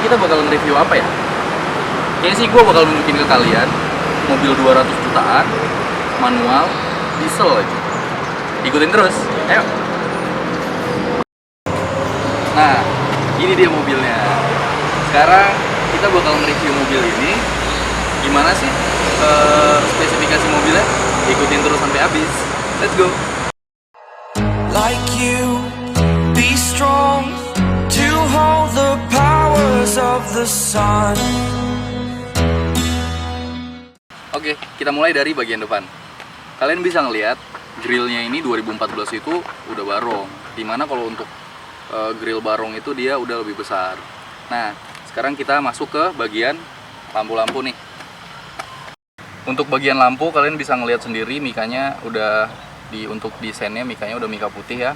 kita bakal nge-review apa ya? Kayaknya sih gue bakal nunjukin ke kalian mobil 200 jutaan, manual, diesel aja. Ikutin terus, ayo. Nah, ini dia mobilnya. Sekarang kita bakal nge-review mobil ini. Gimana sih spesifikasi mobilnya? Ikutin terus sampai habis. Let's go. Like you, be strong to hold the powers of the sun. Oke, kita mulai dari bagian depan. Kalian bisa ngelihat grillnya ini 2014 itu udah barong. Dimana kalau untuk grill barong itu dia udah lebih besar. Nah, sekarang kita masuk ke bagian lampu-lampu nih. Untuk bagian lampu kalian bisa ngelihat sendiri mikanya udah untuk desainnya mikanya udah mika putih ya.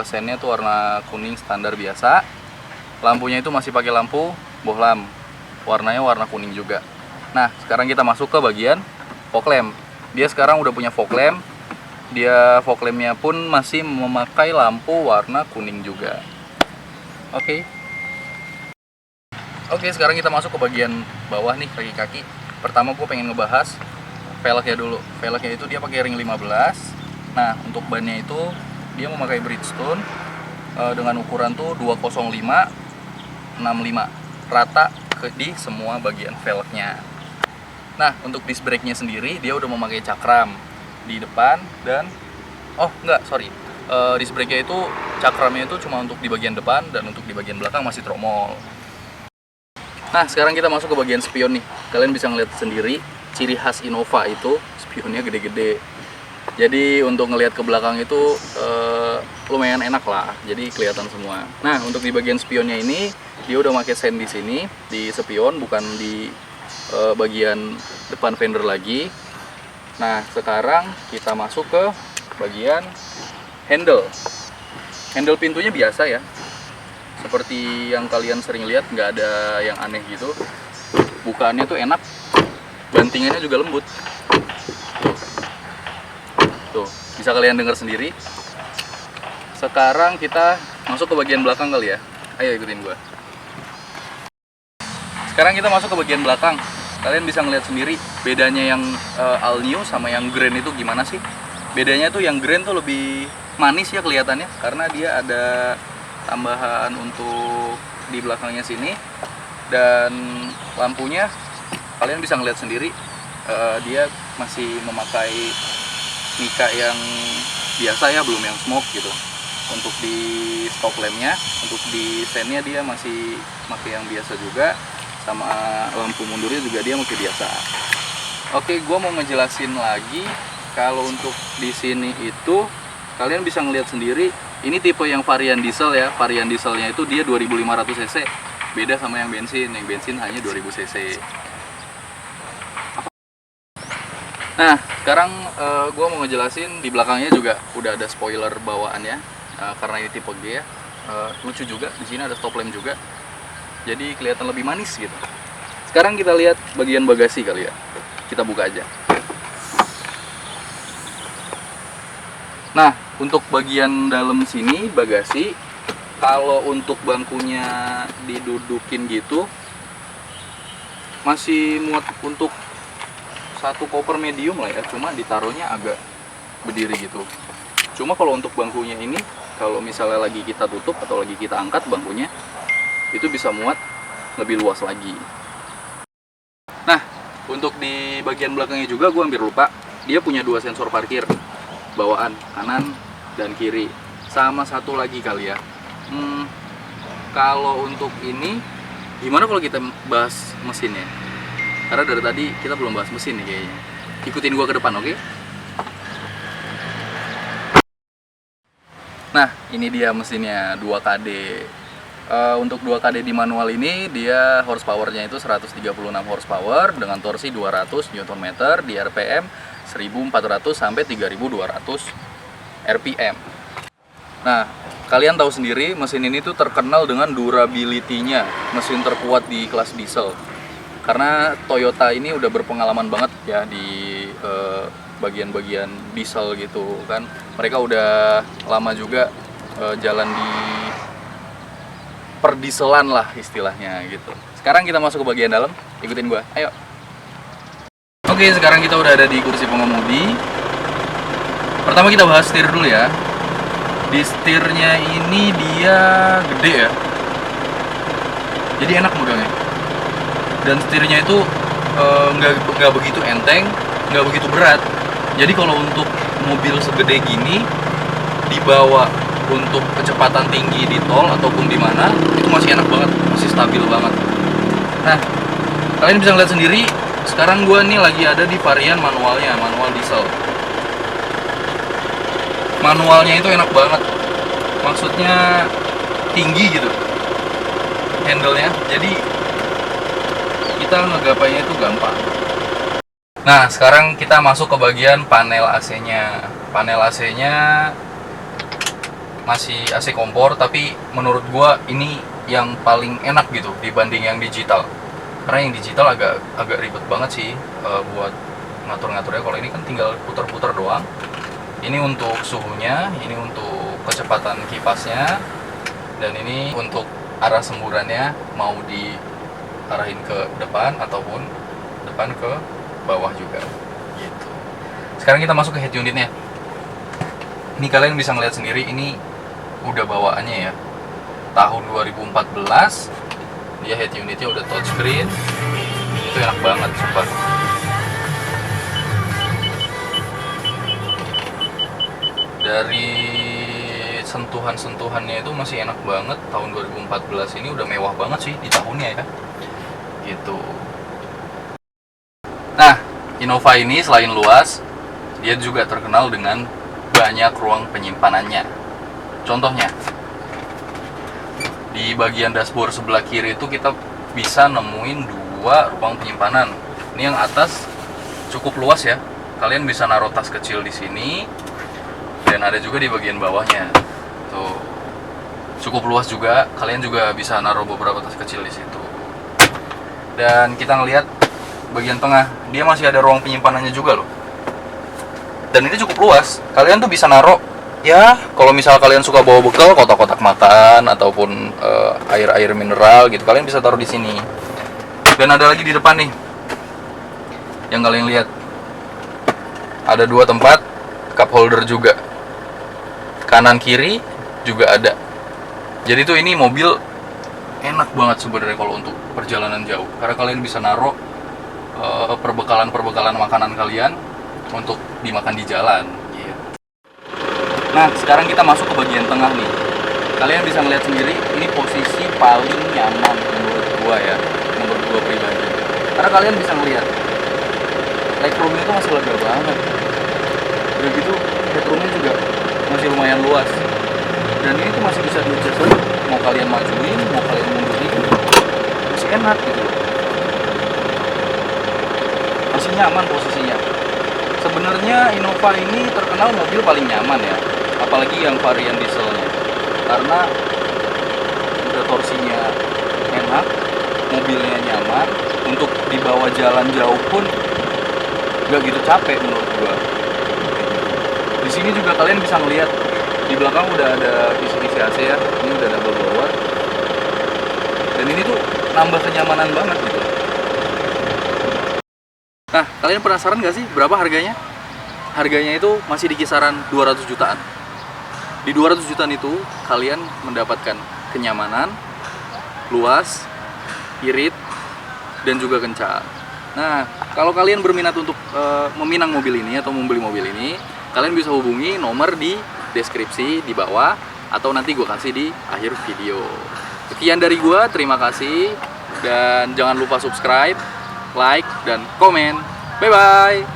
Sennya tuh warna kuning standar biasa. Lampunya itu masih pakai lampu bohlam. Warnanya warna kuning juga. Nah, sekarang kita masuk ke bagian fog lamp. Dia sekarang udah punya fog lamp. Dia fog lampnya pun masih memakai lampu warna kuning juga. Oke, sekarang kita masuk ke bagian bawah nih, kaki-kaki. Pertama gue pengen ngebahas velgnya dulu. Velgnya itu dia pakai ring 15. Nah, untuk bannya itu dia memakai Bridgestone dengan ukuran tuh 205 65 rata di semua bagian velgnya. Nah, untuk disc brake-nya sendiri dia udah memakai cakram di depan dan disc brake-nya itu cakramnya itu cuma untuk di bagian depan dan untuk di bagian belakang masih tromol. Nah, sekarang kita masuk ke bagian spion nih. Kalian bisa ngeliat sendiri ciri khas Innova itu spionnya gede-gede. Jadi untuk ngelihat ke belakang itu lumayan enak lah. Jadi kelihatan semua. Nah, untuk di bagian spionnya ini dia udah pakai sen di sini di spion, bukan di bagian depan fender lagi. Nah, sekarang kita masuk ke bagian handle. Handle pintunya biasa ya. Seperti yang kalian sering lihat, nggak ada yang aneh gitu. Bukaannya tuh enak. Bantingannya juga lembut. Tuh, bisa kalian dengar sendiri. Sekarang kita masuk ke bagian belakang kali ya. Ayo ikutin gua. Sekarang kita masuk ke bagian belakang. Kalian bisa ngeliat sendiri bedanya yang all new sama yang grand itu gimana sih? Bedanya tuh yang grand tuh lebih manis ya kelihatannya, karena dia ada tambahan untuk di belakangnya sini. Dan lampunya kalian bisa ngeliat sendiri dia masih memakai mika yang biasa ya, belum yang smoke gitu. Untuk di stop lampnya, untuk di sennya dia masih pakai yang biasa juga. Sama lampu mundurnya juga dia pakai biasa. Oke, gue mau ngejelasin lagi kalau untuk di sini itu kalian bisa ngelihat sendiri. Ini tipe yang varian diesel ya. Varian dieselnya itu dia 2500 cc. Beda sama yang bensin. Yang bensin hanya 2000 cc. Nah, sekarang gue mau ngejelasin di belakangnya juga udah ada spoiler bawaan ya. Karena ini tipe G ya. Lucu juga. Di sini ada stop lamp juga. Jadi kelihatan lebih manis gitu. Sekarang kita lihat bagian bagasi kali ya. Kita buka aja. Nah, untuk bagian dalam sini bagasi, kalau untuk bangkunya didudukin gitu masih muat untuk satu koper medium lah ya. Cuma ditaruhnya agak berdiri gitu. Cuma kalau untuk bangkunya ini, kalau misalnya lagi kita tutup atau lagi kita angkat bangkunya, itu bisa muat lebih luas lagi. Nah, untuk di bagian belakangnya juga gue hampir lupa. Dia punya 2 sensor parkir bawaan, kanan dan kiri. Sama satu lagi kali ya. Kalau untuk ini, gimana kalau kita bahas mesinnya? Karena dari tadi kita belum bahas mesin nih kayaknya. Ikutin gue ke depan, oke? Nah, ini dia mesinnya 2KD. Untuk 2KD di manual ini dia horsepowernya itu 136 horsepower dengan torsi 200 Nm di RPM 1400 sampai 3200 RPM. Nah, kalian tahu sendiri mesin ini tuh terkenal dengan durability-nya, mesin terkuat di kelas diesel. Karena Toyota ini udah berpengalaman banget ya di bagian-bagian diesel gitu kan. Mereka udah lama juga jalan di perdieselan lah istilahnya gitu. Sekarang kita masuk ke bagian dalam, ikutin gua, ayo. Oke, sekarang kita udah ada di kursi pengemudi. Pertama kita bahas setir dulu ya. Di setirnya ini dia gede ya, jadi enak megangnya. Dan setirnya itu nggak begitu enteng, nggak begitu berat. Jadi kalau untuk mobil segede gini dibawa untuk kecepatan tinggi di tol ataupun di mana, itu masih enak banget, masih stabil banget. Nah, kalian bisa ngeliat sendiri. Sekarang gue nih lagi ada di varian manualnya, manual diesel. Manualnya itu enak banget, maksudnya tinggi gitu handle-nya, jadi kita ngegapainya itu gampang. Nah, sekarang kita masuk ke bagian panel AC-nya. Panel AC-nya masih AC kompor, tapi menurut gue ini yang paling enak gitu dibanding yang digital. Karena yang digital agak ribet banget sih buat ngatur-ngaturnya. Kalau ini kan tinggal putar-putar doang. Ini untuk suhunya, ini untuk kecepatan kipasnya, dan ini untuk arah semburannya mau diarahin ke depan ataupun depan ke bawah juga gitu. Sekarang kita masuk ke head unitnya. Ini kalian bisa ngeliat sendiri, ini udah bawaannya ya, tahun 2014. Dia head unitnya udah touchscreen, itu enak banget sumpah. Dari sentuhan-sentuhannya itu masih enak banget. Tahun 2014 ini udah mewah banget sih di tahunnya ya gitu. Nah, Innova ini selain luas, dia juga terkenal dengan banyak ruang penyimpanannya. Contohnya, di bagian dashboard sebelah kiri itu kita bisa nemuin 2 ruang penyimpanan. Ini yang atas cukup luas ya. Kalian bisa naruh tas kecil di sini, dan ada juga di bagian bawahnya. Tuh. Cukup luas juga. Kalian juga bisa naruh beberapa tas kecil di situ. Dan kita ngelihat bagian tengah, dia masih ada ruang penyimpanannya juga loh. Dan ini cukup luas. Kalian tuh bisa naruh, ya kalau misal kalian suka bawa bekal, kotak-kotak makan ataupun air-air mineral gitu, kalian bisa taruh di sini. Dan ada lagi di depan nih, yang kalian lihat ada 2 tempat cup holder juga, kanan kiri juga ada. Jadi tuh ini mobil enak banget sebenarnya kalau untuk perjalanan jauh, karena kalian bisa naruh perbekalan makanan kalian untuk dimakan di jalan. Nah, sekarang kita masuk ke bagian tengah nih. Kalian bisa ngeliat sendiri, ini posisi paling nyaman menurut gua ya, menurut gua pribadi. Karena kalian bisa ngeliat, legroomnya itu masih lega banget. Udah gitu, headroomnya juga masih lumayan luas. Dan ini tuh masih bisa di-adjust, mau kalian majuin, mau kalian mundurin, masih enak gitu. Masih nyaman posisinya. Sebenarnya Innova ini terkenal mobil paling nyaman ya, apalagi yang varian dieselnya, karena udah torsinya enak, mobilnya nyaman, untuk dibawa jalan jauh pun gak gitu capek menurut gua. Di sini juga kalian bisa ngelihat di belakang udah ada kisi-kisi AC ya, ini udah double blower, dan ini tuh nambah kenyamanan banget gitu. Nah, kalian penasaran gak sih berapa harganya? Harganya itu masih di kisaran 200 jutaan. Di 200 jutaan itu kalian mendapatkan kenyamanan, luas, irit, dan juga kencang. Nah, kalau kalian berminat untuk meminang mobil ini atau membeli mobil ini, kalian bisa hubungi nomor di deskripsi di bawah, atau nanti gue kasih di akhir video. Sekian dari gue, terima kasih, dan jangan lupa subscribe, like, dan komen. Bye-bye!